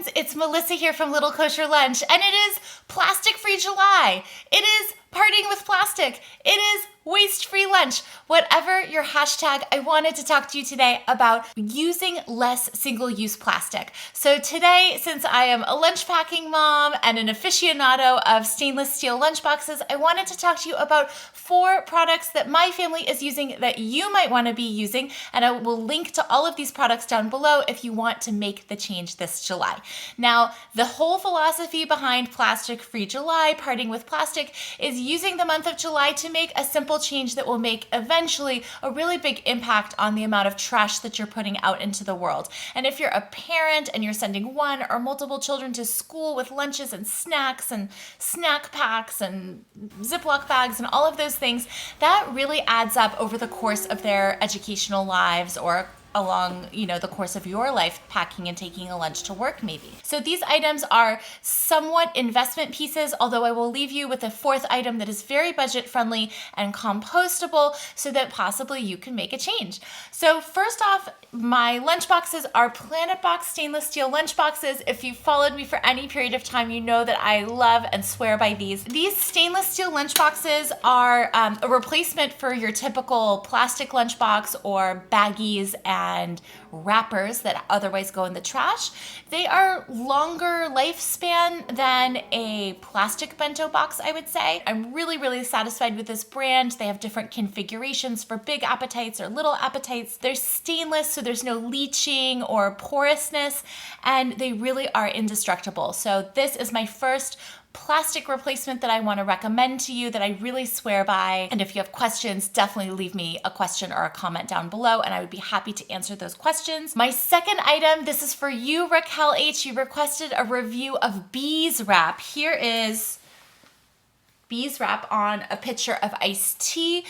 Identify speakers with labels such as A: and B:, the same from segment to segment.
A: friends, it's Melissa here from Little Kosher Lunch, and it is Plastic-Free July. It is parting with plastic. It is waste-free lunch. Whatever your hashtag, I wanted to talk to you today about using less single-use plastic. So today, since I am a lunch packing mom and an aficionado of stainless steel lunchboxes, I wanted to talk to you about 4 products that my family is using that you might want to be using, and I will link to all of these products down below if you want to make the change this July. Now, the whole philosophy behind Plastic-Free July, parting with plastic, is using the month of July to make a simple change that will make eventually a really big impact on the amount of trash that you're putting out into the world. And if you're a parent and you're sending one or multiple children to school with lunches and snacks and snack packs and Ziploc bags and all of those things, that really adds up over the course of their educational lives or along, the course of your life, packing and taking a lunch to work maybe. So these items are somewhat investment pieces, although I will leave you with a 4th item that is very budget friendly and compostable so that possibly you can make a change. So first off, my lunchboxes are PlanetBox stainless steel lunchboxes. If you've followed me for any period of time, you know that I love and swear by these. These stainless steel lunchboxes are a replacement for your typical plastic lunchbox or baggies and wrappers that otherwise go in the trash. They are longer lifespan than a plastic bento box, I would say. I'm really satisfied with this brand. They have different configurations for big appetites or little appetites. They're stainless, so there's no leaching or porousness, and they really are indestructible. So this is my first plastic replacement that I want to recommend to you that I really swear by. And if you have questions, definitely leave me a question or a comment down below and I would be happy to answer those questions. My second item, this is for you, Raquel H. You requested a review of Bees Wrap. Here is Bees Wrap on a pitcher of iced tea.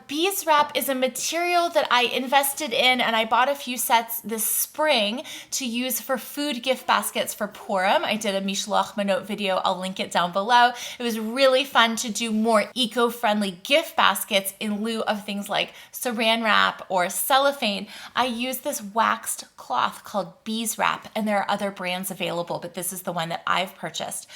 A: Bees Wrap is a material that I invested in and I bought a few sets this spring to use for food gift baskets for Purim. I did a Mishloach Manot video. I'll link it down below. It was really fun to do more eco-friendly gift baskets in lieu of things like saran wrap or cellophane. I used this waxed cloth called Bees Wrap, and there are other brands available, but this is the one that I've purchased.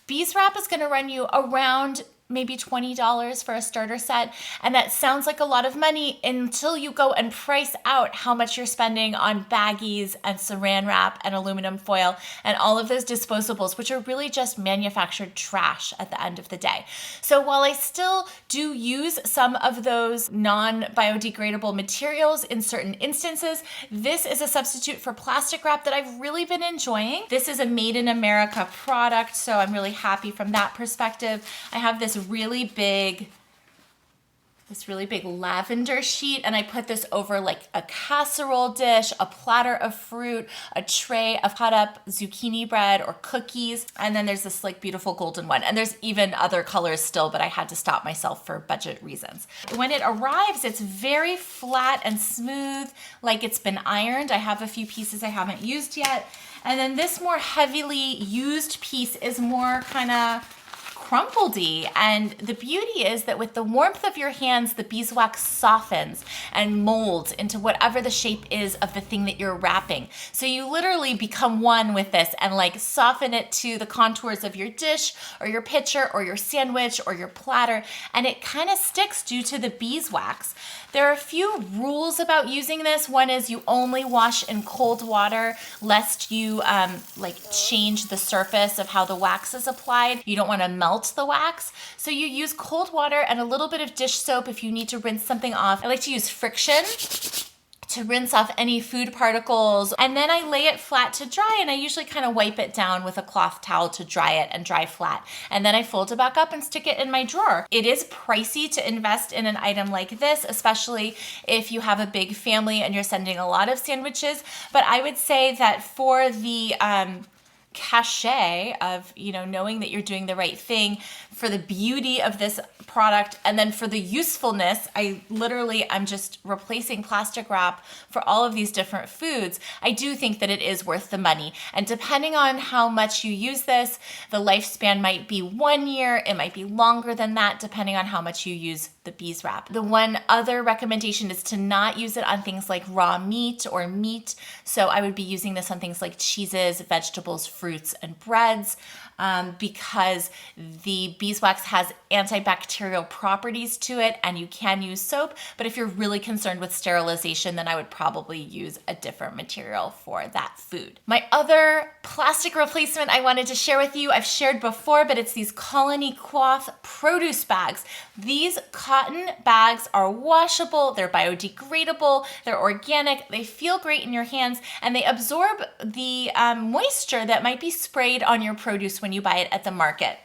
A: Bees Wrap is going to run you around maybe $20 for a starter set. And that sounds like a lot of money until you go and price out how much you're spending on baggies and saran wrap and aluminum foil and all of those disposables, which are really just manufactured trash at the end of the day. So while I still do use some of those non-biodegradable materials in certain instances, this is a substitute for plastic wrap that I've really been enjoying. This is a Made in America product, so I'm really happy from that perspective. I have this really big lavender sheet, and I put this over like a casserole dish, a platter of fruit, a tray of cut up zucchini bread or cookies, and then there's this like beautiful golden one, and there's even other colors still, but I had to stop myself for budget reasons. When it arrives, it's very flat and smooth, like it's been ironed. I have a few pieces I haven't used yet, and then this more heavily used piece is more kind of crumpledy, and the beauty is that with the warmth of your hands, the beeswax softens and molds into whatever the shape is of the thing that you're wrapping. So you literally become one with this and like soften it to the contours of your dish or your pitcher or your sandwich or your platter, and it kind of sticks due to the beeswax. There are a few rules about using this. One is you only wash in cold water lest you change the surface of how the wax is applied. You don't want to melt the wax. So you use cold water and a little bit of dish soap if you need to rinse something off. I like to use friction to rinse off any food particles, and then I lay it flat to dry, and I usually kind of wipe it down with a cloth towel to dry it and dry flat, and then I fold it back up and stick it in my drawer. It is pricey to invest in an item like this, especially if you have a big family and you're sending a lot of sandwiches, but I would say that for the cachet of, knowing that you're doing the right thing, for the beauty of this product, and then for the usefulness, I'm just replacing plastic wrap for all of these different foods. I do think that it is worth the money. And depending on how much you use this, the lifespan might be 1 year, it might be longer than that, depending on how much you use the beeswax. The one other recommendation is to not use it on things like raw meat or meat. So I would be using this on things like cheeses, vegetables, fruits, and breads. Because the beeswax has antibacterial properties to it, and you can use soap. But if you're really concerned with sterilization, then I would probably use a different material for that food. My other plastic replacement I wanted to share with you, I've shared before, but it's these Colony Quaff produce bags. These cotton bags are washable, they're biodegradable, they're organic, they feel great in your hands, and they absorb the moisture that might be sprayed on your produce when you buy it at the market.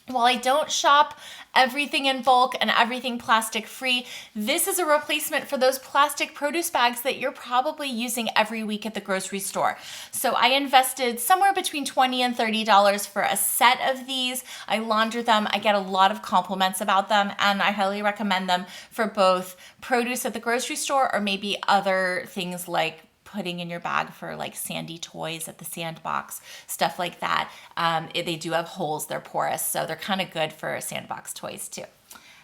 A: While I don't shop everything in bulk and everything plastic free, this is a replacement for those plastic produce bags that you're probably using every week at the grocery store. So I invested somewhere between $20 and $30 for a set of these. I launder them. I get a lot of compliments about them, and I highly recommend them for both produce at the grocery store or maybe other things like putting in your bag for like sandy toys at the sandbox, stuff like that. They do have holes, they're porous, so they're kind of good for sandbox toys too.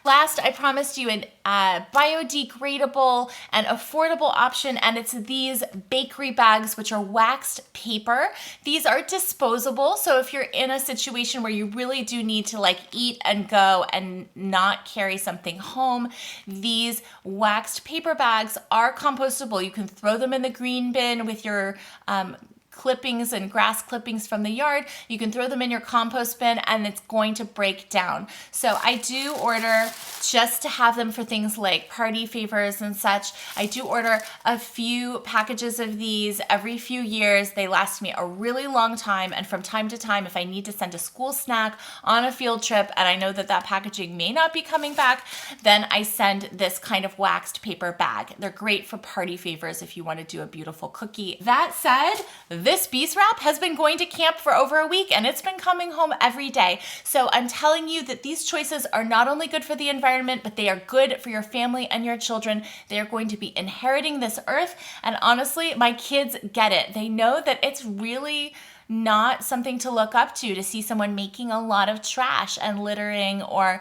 A: Last, I promised you a biodegradable and affordable option, and it's these bakery bags, which are waxed paper. These are disposable, so if you're in a situation where you really do need to like eat and go and not carry something home, these waxed paper bags are compostable. You can throw them in the green bin with your clippings and grass clippings from the yard. You can throw them in your compost bin and it's going to break down. So I do order just to have them for things like party favors and such. I do order a few packages of these every few years. They last me a really long time, and from time to time, if I need to send a school snack on a field trip and I know that that packaging may not be coming back, then I send this kind of waxed paper bag. They're great for party favors if you want to do a beautiful cookie. That said, this beeswax has been going to camp for over a week and it's been coming home every day. So I'm telling you that these choices are not only good for the environment, but they are good for your family and your children. They are going to be inheriting this earth. And honestly, my kids get it. They know that it's really not something to look up to see someone making a lot of trash and littering or,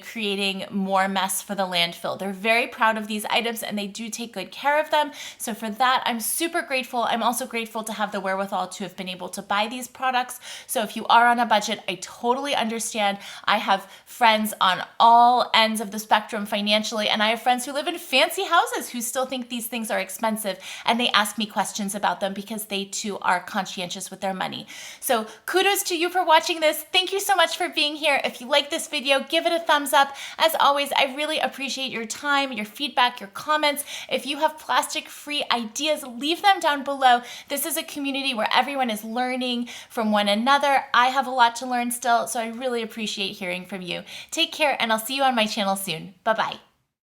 A: creating more mess for the landfill. They're very proud of these items and they do take good care of them. So for that, I'm super grateful. I'm also grateful to have the wherewithal to have been able to buy these products. So if you are on a budget, I totally understand. I have friends on all ends of the spectrum financially, and I have friends who live in fancy houses who still think these things are expensive, and they ask me questions about them because they too are conscientious with their money. So kudos to you for watching this. Thank you so much for being here. If you like this video, give it a thumbs up. As always, I really appreciate your time, your feedback, your comments. If you have plastic-free ideas, leave them down below. This is a community where everyone is learning from one another. I have a lot to learn still, so I really appreciate hearing from you. Take care, and I'll see you on my channel soon. Bye-bye.